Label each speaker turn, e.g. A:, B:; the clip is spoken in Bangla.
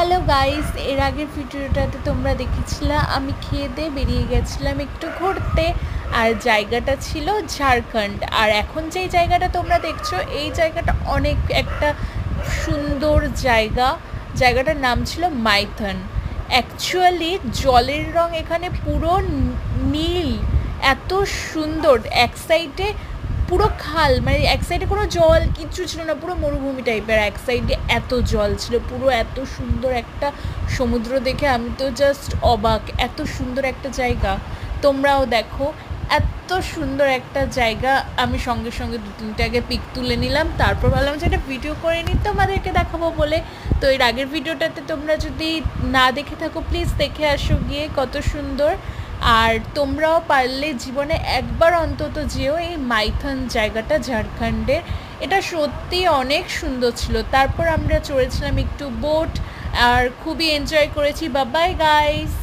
A: হ্যালো গাইস, এর আগের ভিডিওটাতে তোমরা দেখেছিলে আমি খেয়ে দিয়ে বেরিয়ে গেছিলাম একটু ঘুরতে। আর জায়গাটা ছিল ঝাড়খণ্ড। আর এখন যেই জায়গাটা তোমরা দেখছো এই জায়গাটা অনেক একটা সুন্দর জায়গা। জায়গাটার নাম ছিল মাইথন। অ্যাকচুয়ালি জলের রং এখানে পুরো নীল, এত সুন্দর। এক সাইডে পুরো খাল, মানে এক সাইডে কোনো জল কিচ্ছু ছিল না, পুরো মরুভূমি টাইপের। এক সাইডে এত জল ছিল, পুরো এত সুন্দর একটা সমুদ্র দেখে আমি তো জাস্ট অবাক। এত সুন্দর একটা জায়গা, তোমরাও দেখো। এত সুন্দর একটা জায়গা। আমি সঙ্গে সঙ্গে দু তিনটে আগে পিক তুলে নিলাম, তারপর ভাবলাম যে একটা ভিডিও করে নিই তোমাদেরকে দেখাবো বলে। তো এর আগের ভিডিওটাতে তোমরা যদি না দেখে থাকো প্লিজ দেখে আসো গিয়ে, কত সুন্দর। আর তোমরাও পারলে জীবনে একবার অন্তত যেও এই মাইথন জায়গাটা ঝাড়খণ্ডের। এটা সত্যি অনেক সুন্দর ছিল। তারপর আমরা চড়েছিলাম একটু বোট, আর খুবই এনজয় করেছি। Bye bye guys.